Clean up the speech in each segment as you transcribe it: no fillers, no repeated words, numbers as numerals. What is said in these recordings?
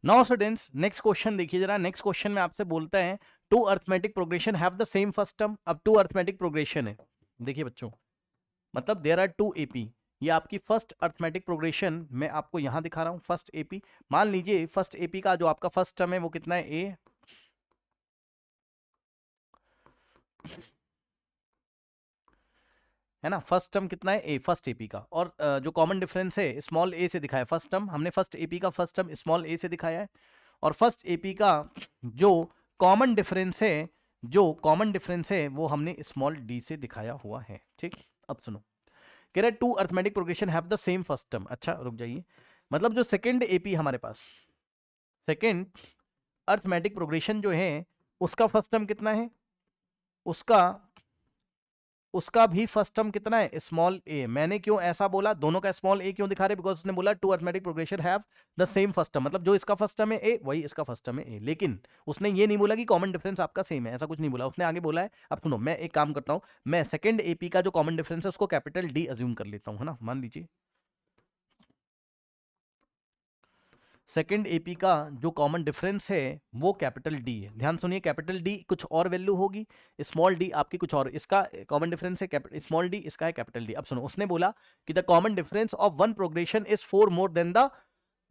Now students next question देखिए जरा। Next question में आपसे बोलता है two arithmetic progression have the same first term. अब टू अर्थमेटिक प्रोग्रेशन है, देखिए बच्चों, मतलब देयर आर टू एपी। ये आपकी फर्स्ट अर्थमेटिक प्रोग्रेशन मैं आपको यहां दिखा रहा हूं, फर्स्ट एपी। मान लीजिए फर्स्ट एपी का जो आपका फर्स्ट टर्म है वो कितना है, ए, है ना। फर्स्ट टर्म कितना है, ए, फर्स्ट एपी का। और जो कॉमन डिफरेंस है स्मॉल ए से दिखाया फर्स्ट टर्म, हमने फर्स्ट एपी का फर्स्ट टर्म स्मॉल ए से दिखाया है। और फर्स्ट एपी का जो कॉमन डिफरेंस है, जो कॉमन डिफरेंस है वो हमने स्मॉल डी से दिखाया हुआ है। ठीक, अब सुनो, कह रहे two arithmetic progression have the same first term. अच्छा रुक जाइए, मतलब जो सेकंड एपी हमारे पास, सेकंड अर्थमेटिक प्रोग्रेशन जो है उसका फर्स्ट टर्म कितना है, उसका उसका भी फर्स्ट टर्म कितना है, स्मॉल ए। मैंने क्यों ऐसा बोला, दोनों का स्मॉल ए क्यों दिखा रहे, बिकॉज उसने बोला two arithmetic progression have the same first term, मतलब जो इसका फर्स्ट टर्म है ए वही इसका फर्स्ट टर्म है ए। लेकिन उसने ये नहीं बोला कि कॉमन डिफरेंस आपका सेम है, ऐसा कुछ नहीं बोला। उसने आगे बोला है, अब सुनो मैं एक काम करता हूं, मैं सेकंड एपी का जो कॉमन डिफरेंस है उसको कैपिटल डी अज्यूम कर लेता हूं, है ना। मान लीजिए सेकंड एपी का जो कॉमन डिफरेंस है वो कैपिटल डी है। ध्यान सुनिए, कैपिटल डी कुछ और वैल्यू होगी, स्मॉल डी आपकी कुछ और। इसका कॉमन डिफरेंस है स्मॉल डी, इसका है कैपिटल डी। अब सुनो, उसने बोला कि the common difference of one progression is 4 more than the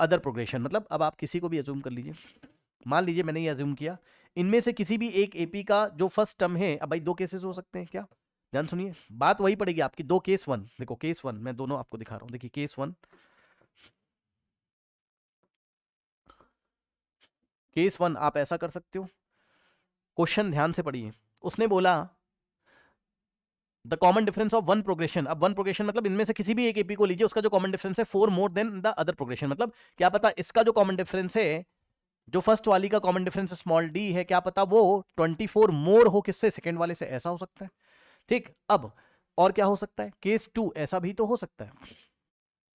other progression. मतलब अब आप किसी को भी अज्यूम कर लीजिए, मान लीजिए मैंने ये अज्यूम किया, इनमें से किसी भी एक एपी का जो फर्स्ट टर्म है, अब भाई दो केसेस हो सकते हैं क्या, ध्यान सुनिए, बात वही पड़ेगी आपकी, दो केस वन। देखो केस वन मैं दोनों आपको दिखा रहा हूं, देखिए केस वन, केस वन आप ऐसा कर सकते हो। क्वेश्चन ध्यान से पढ़िए, उसने बोला the common difference of one progression. अब वन प्रोग्रेशन मतलब इनमें से किसी भी एक एपी को लीजिए, उसका जो कॉमन डिफरेंस है 4 more than the other progression. मतलब क्या पता इसका जो कॉमन डिफरेंस है, जो फर्स्ट वाली का कॉमन डिफरेंस स्मॉल डी है, क्या पता वो 24 मोर हो किससे, सेकंड वाले से। ऐसा हो सकता है। ठीक, अब और क्या हो सकता है, केस टू ऐसा भी तो हो सकता है,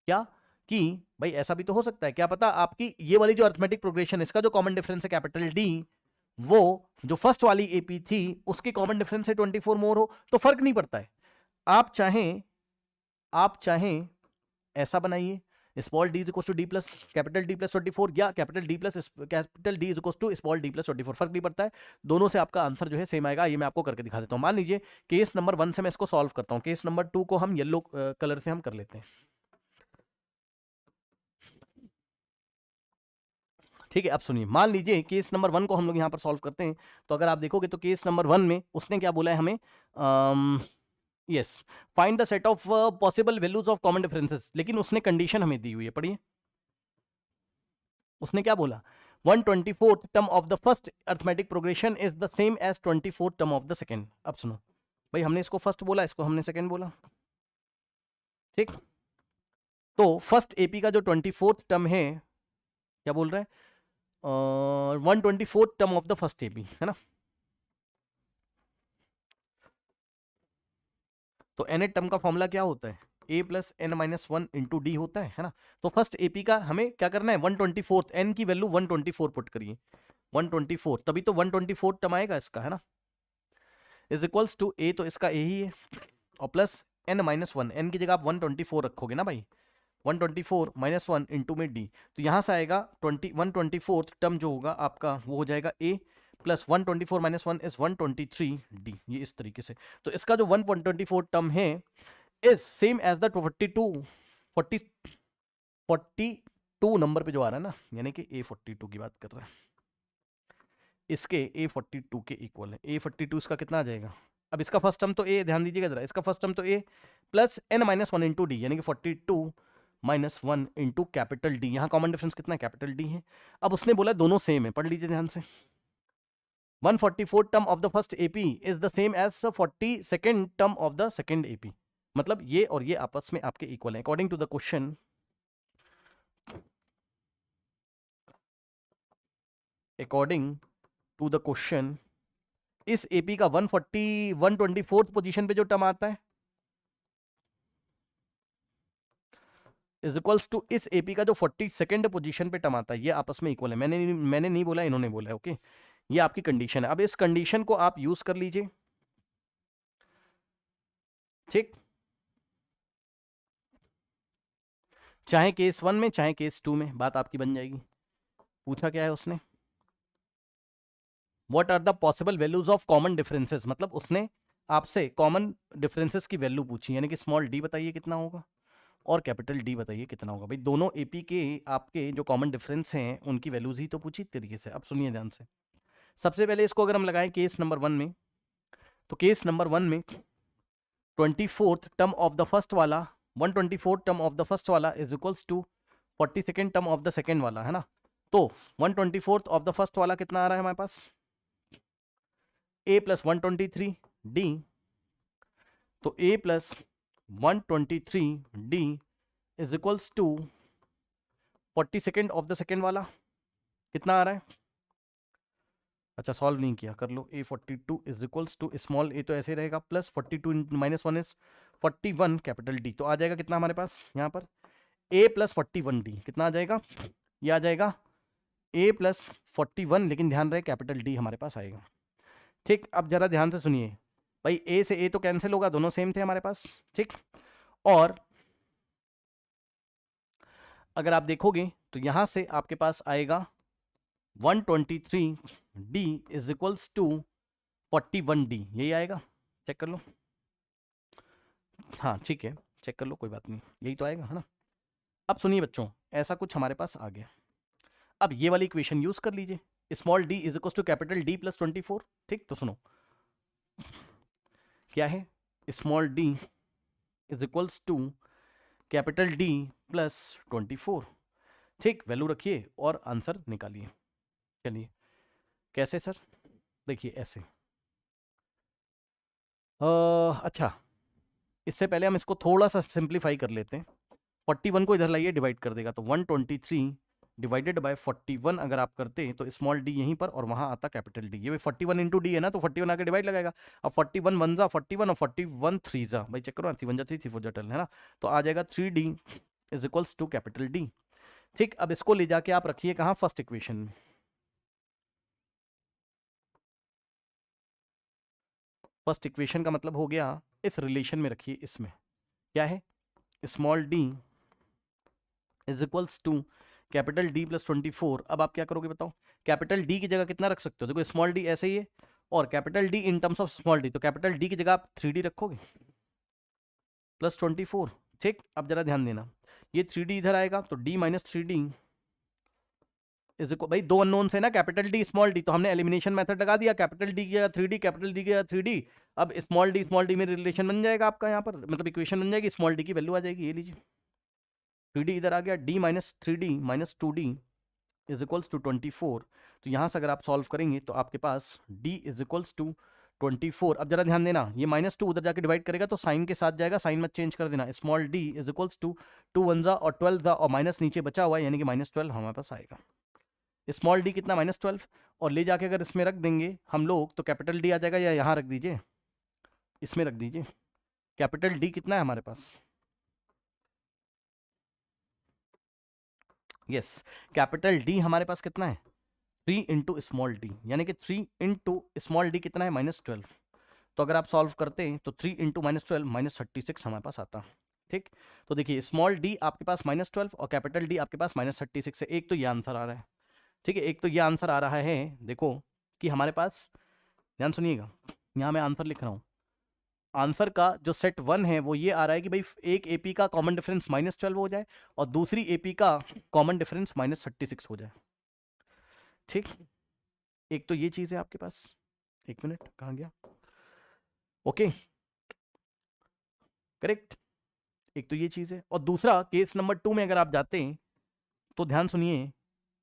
क्या कि भाई ऐसा भी तो हो सकता है, क्या पता आपकी ये वाली जो अर्थमेटिक प्रोग्रेशन है इसका जो कॉमन डिफरेंस है कैपिटल डी, वो जो फर्स्ट वाली एपी थी उसके कॉमन डिफरेंस से 24 मोर हो। तो फर्क नहीं पड़ता है, आप चाहें ऐसा बनाइए, small d is equal to d plus capital D plus 24, या capital D is equal to small d plus 24, फर्क नहीं पड़ता है। दोनों से आपका आंसर जो है सेम आएगा। ये मैं आपको करके दिखा देता हूं। मान लीजिए केस नंबर 1 से मैं इसको सॉल्व करता हूं, केस नंबर 2 को हम येलो कलर से हम कर लेते हैं। ठीक है, अब सुनिए, मान लीजिए केस नंबर 1 को हम लोग यहां पर सॉल्व करते हैं, तो अगर आप देखोगे तो केस नंबर 1 में उसने क्या बोला है हमें, yes, find the set of possible values of common differences. लेकिन उसने कंडीशन हमें दी हुई है, पढ़िए उसने क्या बोला, 124th term of the first arithmetic progression is the same as 24th term of the second. अब सुनो भाई, हमने इसको फर्स्ट बोला, इसको हमने सेकंड बोला। ठीक, तो फर्स्ट एपी का जो 24th टर्म है, क्या बोल रहा है, 124th term of the first AP, है ना। तो एन टर्म का फॉर्मूला क्या होता है, a plus n minus one into d होता है ना। तो फर्स्ट एपी का हमें क्या करना है, 124th, एन की वैल्यू 124 पुट करिए, 124, तभी तो 124 टर्म आएगा इसका, है ना, इज इक्वल्स टू ए, तो इसका ए ही है, और plus n minus one, n की जगह आप 124 रखोगे ना भाई, 124 माइनस वन इंटू में डी, तो यहां से आएगा 124th टर्म जो होगा आपका वो हो जाएगा a, plus 124 minus one is 123 d, ये इस तरीके से। तो इसका जो 124 टर्म है is same as the 42 number पे जो आ रहा है ना, यानी कि A42 की बात कर रहा है, इसके A42 के इक्वल है। A42 इसका कितना आ जाएगा, अब इसका फर्स्ट टर्म तो ए, ध्यान दीजिएगा जरा, इसका फर्स्ट टर्म तो a plus n minus one into d, यानी कि 42 minus one into capital D. यहां कॉमन डिफरेंस कितना है, कैपिटल डी है। अब उसने बोला दोनों सेम है, पढ़ लीजिए ध्यान से, 144 term of the first AP is the same as 42nd term of the second AP. मतलब ये और ये आपस में आपके इक्वल है according to the question. According to the question इस एपी का 124th पोजीशन पे जो टर्म आता है इज इक्वल्स टू इस एपी का जो 42nd पोजीशन पे टर्म आता है, ये आपस में इक्वल है। मैंने नहीं बोला, इन्होंने बोला है। ओके, ये आपकी कंडीशन है। अब इस कंडीशन को आप यूज कर लीजिए। ठीक, चाहे केस 1 में चाहे केस 2 में बात आपकी बन जाएगी। पूछा क्या है उसने, what are the possible values of common differences, मतलब उसने आपसे कॉमन डिफरेंसेस की वैल्यू पूछी, यानी कि स्मॉल डी बताइए कितना होगा और कैपिटल डी बताइए कितना होगा। भाई दोनों एपी के आपके जो कॉमन डिफरेंस हैं उनकी वैल्यूज ही तो पूछी तरीके से। अब सुनिए ध्यान से, सबसे पहले इसको अगर हम लगाएं केस नंबर 1 में, तो केस नंबर 1 में 24th term of the first वाला, 124th term of the first वाला is equals to 42nd term of the second वाला, है ना। तो 124th ऑफ द फर्स्ट वाला कितना आ रहा है हमारे पास, a प्लस 123d, तो a plus 123d is equals to 42nd of the second वाला कितना आ रहा है, अच्छा सॉल्व नहीं किया, कर लो। a42 is equals to small a तो ऐसे रहेगा plus 42 minus 1 is 41 capital D, तो आ जाएगा कितना हमारे पास यहाँ पर a प्लस 41d कितना आ जाएगा, ये आ जाएगा a प्लस 41, लेकिन ध्यान रहे कैपिटल D हमारे पास आएगा। ठीक, अब जरा ध्यान से सुनिए भाई, a से a तो कैंसिल होगा, दोनों सेम थे हमारे पास। ठीक, और अगर आप देखोगे तो यहां से आपके पास आएगा 123d is equals to 41d, यही आएगा, चेक कर लो। हाँ ठीक है, चेक कर लो, कोई बात नहीं, यही तो आएगा, है ना। अब सुनिए बच्चों, ऐसा कुछ हमारे पास आ गया। अब ये वाली इक्वेशन यूज कर लीजिए, small d is equal to capital D plus 24। ठीक, तो सुनो क्या है, small d is equals to capital D plus 24। ठीक, वैल्यू रखिए और आंसर निकालिए। चलिए कैसे सर, देखिए ऐसे। अच्छा, इससे पहले हम इसको थोड़ा सा सिंप्लीफाई कर लेते हैं। 41 को इधर लाइए, डिवाइड कर देगा, तो 123 डिवाइडेड बाय 41 अगर आप करते हैं तो स्मॉल d यहीं पर और वहां आता कैपिटल D। ये 41 इंटू डी है ना, तो 41 आके डिवाइड लगाएगा। अब 41 1 जा 41 और 41 3 जा, भाई चेक करो ना, 3 1 जा 3 3 4 जा 12, है ना। तो आ जाएगा 3d is equals to capital D। ठीक, अब इसको ले जाके आप रखिए कहाँ, फर्स्ट इक्वेशन में। फर्स्ट इक्वेशन का मतलब हो गया इस रिलेशन में रखिए, इसमें क्या है, small d is equals to capital D plus 24। अब आप क्या करोगे बताओ, कैपिटल D की जगह कितना रख सकते हो, देखो स्मॉल d ऐसे ही है और capital D in terms of small d, तो कैपिटल D की जगह आप 3d रखोगे प्लस 24। ठीक, अब जरा ध्यान देना, ये 3d इधर आएगा तो d minus 3d is equal, भाई दो अननोन्स है ना, कैपिटल D स्मॉल d, तो हमने एलिमिनेशन मेथड लगा दिया, कैपिटल D की जगह 3d, कैपिटल D की जगह 3d। अब स्मॉल d में रिलेशन बन जाएगा आपका यहाँ पर, मतलब इक्वेशन बन जाएगी, स्मॉल d की वैल्यू आ जाएगी, ये लीजिए 3d इधर आ गया, d minus 3d minus 2d is equals to 24। तो यहाँ से अगर आप सॉल्व करेंगे तो आपके पास d इज इक्वल्स टू 24। अब जरा ध्यान देना, ये -2 उधर जाके डिवाइड करेगा तो साइन के साथ जाएगा, साइन मत चेंज कर देना। Small d is equals to 2 1 जा और 12 जा और माइनस नीचे बचा हुआ है, यानी कि -12 हमारे पास आएगा। स्मॉल d कितना -12, और ले जाके अगर इसमें रख देंगे हम लोग तो कैपिटल D आ जाएगा, या यहाँ रख दीजिए, इसमें रख दीजिए। कैपिटल D कितना है हमारे पास, यस कैपिटल D हमारे पास कितना है 3 इंटू स्मॉल d, यानी कि 3 इंटू स्मॉल d कितना है -12। तो अगर आप सॉल्व करते हैं तो 3 इंटू -12 -36 हमारे पास आता। ठीक, तो देखिए स्मॉल d आपके पास -12 और कैपिटल D आपके पास -36 है, एक तो ये आंसर आ रहा है। ठीक है, एक तो ये आंसर आ रहा है, देखो कि हमारे पास, ध्यान सुनिएगा, यहाँ मैं आंसर लिख रहा हूँ, आंसर का जो सेट 1 है वो ये आ रहा है कि भाई एक एपी का कॉमन डिफरेंस -12 हो जाए और दूसरी एपी का कॉमन डिफरेंस -36 हो जाए। ठीक, एक तो ये चीज है आपके पास, एक मिनट कहाँ गया, ओके करेक्ट, एक तो ये चीज है। और दूसरा केस नंबर 2 में अगर आप जाते हैं तो ध्यान सुनिए,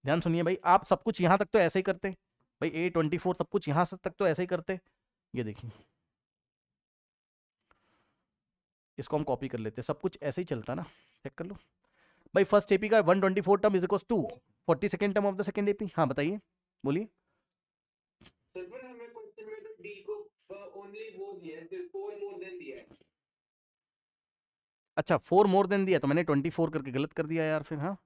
ध्यान सुनिए भाई, आप सब कुछ यहां तक तो ऐसे ही करते भाई, A24 सब कुछ यहां तक तो ऐसे ही करते। ये देखिए इसको हम कॉपी कर लेते, सब कुछ ऐसे ही चलता ना, चेक कर लो भाई। फर्स्ट एपी का 124 term is equal to 42nd term of the second AP. हाँ बताइए, बोलिए। सर हमें क्वेश्चन में तो डी को ओनली वो दिया है, सिर्फ 4 मोर देन दिया है। अच्छा 4 मोर देन दिया, तो मैंने 24 करके गलत कर दिया यार फिर। हाँ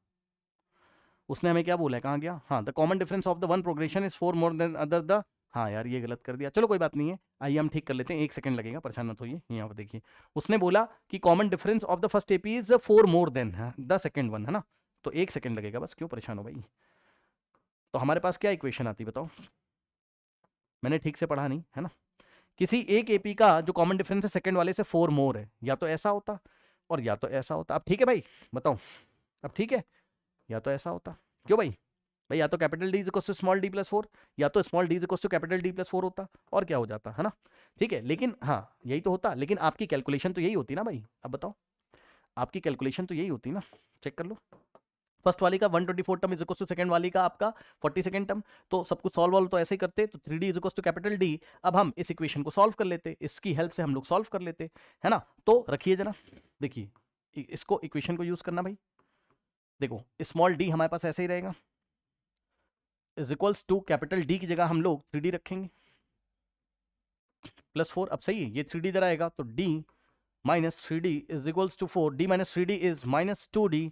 उसने हमें क्या बोला है, कहाँ गया, हाँ the common difference of the one progression is 4 more than other the, हाँ यार ये गलत कर दिया, चलो कोई बात नहीं है, आइए हम ठीक कर लेते हैं, 1 सेकंड लगेगा, परेशान मत होइए। यहाँ पर देखिए उसने बोला कि common difference of the first AP is 4 more than the second one, है ना, तो 1 सेकंड लगेगा बस, क्यों परेशान हो भाई। तो हमारे पास क्या इक्वेशन आती बताओ, मैंने ठीक से पढ़ा नहीं है ना। किसी एक एपी का जो कॉमन डिफरेंस है सेकंड वाले से 4 मोर है, या तो ऐसा होता और या तो ऐसा होता। अब ठीक है भाई, बताओ अब ठीक है, या तो ऐसा होता, क्यों भाई, भाई या तो capital D is equal to small d plus 4, या तो small d is equal to capital D plus 4 होता, और क्या हो जाता है ना। ठीक है, लेकिन हाँ यही तो होता, लेकिन आपकी कैलकुलेशन तो यही होती ना भाई। अब बताओ, आपकी कैलकुलेशन तो यही होती ना, चेक कर लो। फर्स्ट वाली का 124 term is equal to second वाली का आपका 42 टर्म, तो सब कुछ सॉल्व तो ऐसे ही करते, तो 3d is equal to capital D. अब हम इस इक्वेशन को सॉल्व कर लेते, इसकी हेल्प से हम लोग सॉल्व कर लेते, है ना। तो रखिए जरा, देखिए इसको इक्वेशन को यूज करना भाई। देखो स्मॉल डी हमारे पास ऐसे ही रहेगा, is equals to capital D की जगह हम लोग 3d रखेंगे प्लस 4। अब सही है, ये 3d इधर आएगा तो d minus 3d is equals to 4, d minus 3d is minus 2d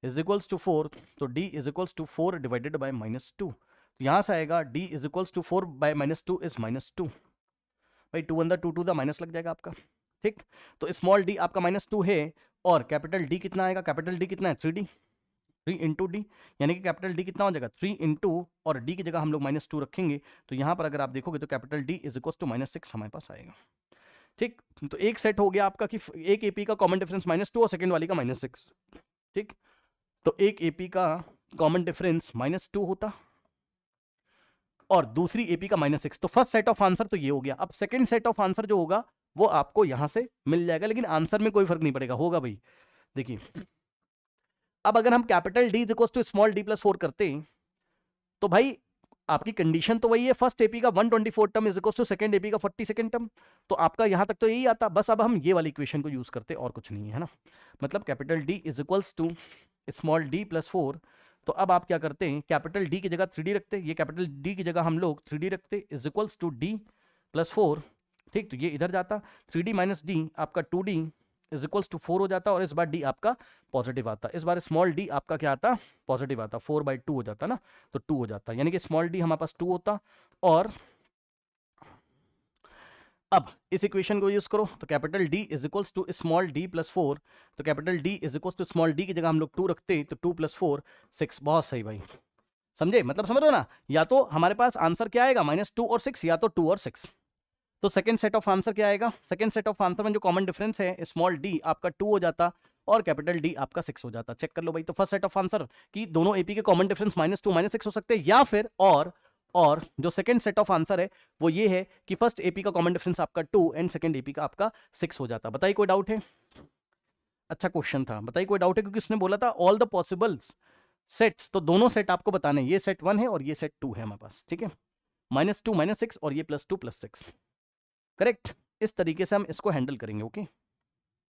is equals to 4, तो d is equals to 4 divided by minus 2। तो यहाँ से आएगा d is equals to 4 by minus 2 is minus 2। भाई 2 अंदर 2 द माइनस लग जाएगा आपका, ठीक। तो स्मॉल d आपका माइनस 2 है, और कैपिटल d कितना आएगा, कैपिटल d कितना है 3d, 3 इंटू डी, यानी कि कैपिटल डी कितना हो जाएगा 3 इंटू, और डी की जगह हम लोग माइनस 2 रखेंगे, तो यहाँ पर अगर आप देखोगे तो capital D is equal to minus 6 हमारे पास आएगा, ठीक। तो एक सेट हो गया आपका कि एक एपी का कॉमन डिफरेंस माइनस 2 और सेकंड वाली का माइनस 6, ठीक। तो एक एपी का कॉमन डिफरेंस माइनस 2 होता और दूसरी एपी का माइनस 6। तो फर्स्ट सेट ऑफ आंसर तो ये हो गया। अब सेकंड सेट ऑफ आंसर जो होगा वो आपको यहां से मिल जाएगा, लेकिन आंसर में कोई फर्क नहीं पड़ेगा, होगा भाई। देखिए अब अगर हम capital D is equal to small d plus 4 करते हैं, तो भाई आपकी कंडीशन तो वही है, फर्स्ट एपी का 124 term is equal to second AP का 42 टर्म, तो आपका यहां तक तो यही आता। बस अब हम ये वाली इक्वेशन को यूज करते और कुछ नहीं है ना, मतलब capital D is equals to small d plus 4। तो अब आप क्या करते हैं, कैपिटल डी की जगह 3d रखते, ये कैपिटल डी की जगह हम लोग 3d रखते, is equals to d plus 4, ठीक। तो ये इधर जाता, 3d माइनस डी आपका 2d इज इक्वल्स टू 4 हो जाता, और इस बार d आपका पॉजिटिव आता, इस बार स्मॉल d आपका क्या आता, पॉजिटिव आता, 4/2 हो जाता ना, तो 2 हो जाता, यानी कि स्मॉल d हमारे पास 2 होता। और अब इस इक्वेशन को यूज करो, तो capital D is equals to small d plus 4, तो capital D is equals to small d की जगह हम लोग 2 रखते, तो 2 प्लस 4 6। बहुत सही भाई, समझे, मतलब समझ रहे हो ना। या तो हमारे पास आंसर क्या आएगा -2 और 6, या तो 2 और 6। तो सेकंड सेट ऑफ आंसर क्या आएगा, सेकंड सेट ऑफ आंसर में जो कॉमन डिफरेंस है स्मॉल d आपका 2 हो जाता और कैपिटल D आपका 6 हो जाता। चेक कर लो भाई। तो फर्स्ट सेट ऑफ आंसर कि दोनों एपी के कॉमन डिफरेंस -2 -6 हो सकते हैं, या फिर और जो सेकंड सेट ऑफ आंसर है वो ये है कि फर्स्ट एपी का कॉमन डिफरेंस आपका 2 एंड सेकंड एपी का आपका 6 हो जाता। बताइए कोई डाउट है, अच्छा क्वेश्चन था, बताइए कोई डाउट है, क्योंकि उसने बोला था ऑल द पॉसिबल्स सेट्स, तो दोनों सेट आपको बताने, ये सेट 1 है और ये सेट 2 है हमारे पास, ठीक है, -2 -6 और ये +2 +6, करेक्ट। इस तरीके से हम इसको हैंडल करेंगे, ओके।